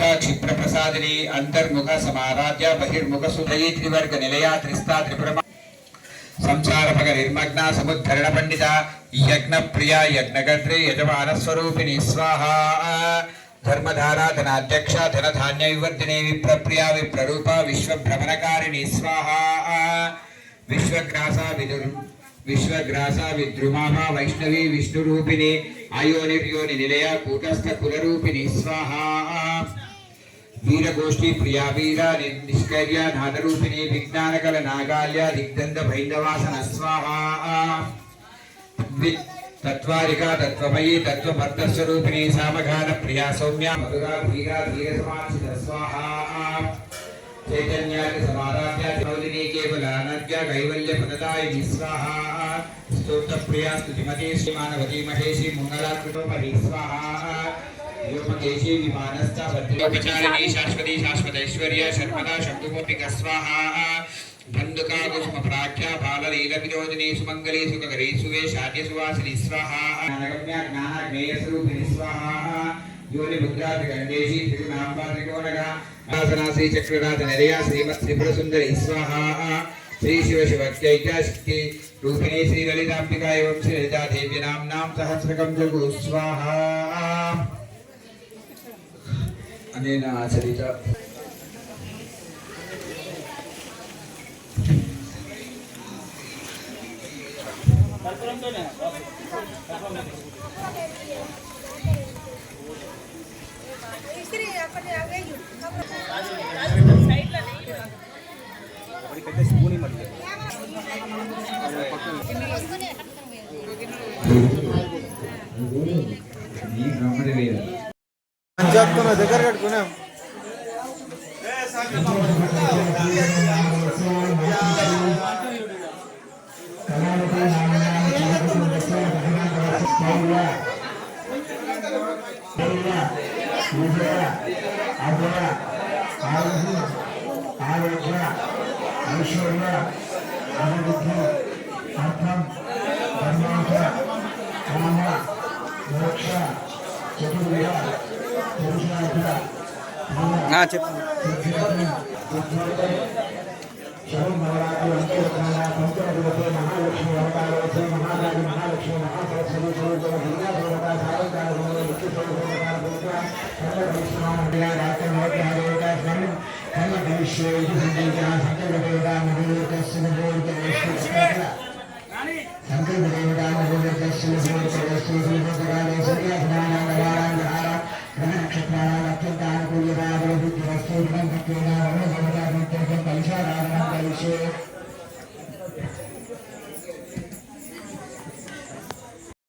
क्षिप्र प्रसादिनी अंतर्मुख समाराध्य बहिर्मुख सुदयी त्रिवर्ग निलया त्रिस्ता त्रिपुरमा संसार भग निर्मग्ना समुद्धरण पंडिता यज्ञ प्रिया यज्ञगत्रे यजमान स्वरूपिणी स्वाहा धर्मधारा धनाध्यक्ष धनधान्य विवर्धिने विप्रप्रिया विप्ररूपा विश्वभ्रमणकारिणी स्वाहा विश्वग्रासा विद्रुमामा वैष्णवी विष्णुरूपिणी आयोनिर्योनि निलया कूटस्थ कुलरूपिणी स्वाहा वीरगोष्ठी प्रिया वीरा निष्कर्य नादरूपिणी विज्ञानकल नागाल्य दिग्दंड भैंदवासन स्वाहा तत्वारिका तत्वमयी तत्वमर्थस्वरूपिणी सामगान प्रिया सौम्या मधुरा धीरा धीरसमार्चित स्वाहा चैतन्यादि समाराध्य नौदिनी केवलानद्य कैवल्य पददायिनी स्वाहा स्तोत्र प्रिया स्तुतिमती श्रीमानवती महेशी मंगलाकृतोपरि स्वाहा योमकेशी विमानस्था भद्रोपचारिणी शाश्वती शाश्वतैश्वर्य शर्मदा शब्दमूर्तिका स्वाहा बंधुका कुसुम प्राख्या बाललील विरोधिनी सुमंगली सुखकरी सुवेशाद्य सुवासिनी स्वाहा ज्ञानगम्य ज्ञानज्ञेय स्वरूपिणी स्वाहा योनि मुद्रा त्रिगंडेशी त्रिगुणांबा त्रिकोणगा आसना श्री चक्रराज निलया श्रीमत् त्रिपुर सुंदरी स्वाहा श्री शिव शिवक्यैक्य शक्ति रूपिणी श्री ललितांबिका एवं श्री ललिता देवी नाम सहस्रकं जगु स्वाहा अनेन आचरित దగ్గర కట్టుకున్నాం ఐశ్వర్య అభివృద్ధి అర్థం ధర్మాంత కామ మోక్ష చతుర్విధ పురుషార్థ మహాలక్ష్మి అవతారోత్సవ మహారాజు మహాలక్ష్మి మహాసరస్వతి స్వరూప దుర్గా దేవత సాయంకాల సంకల్ప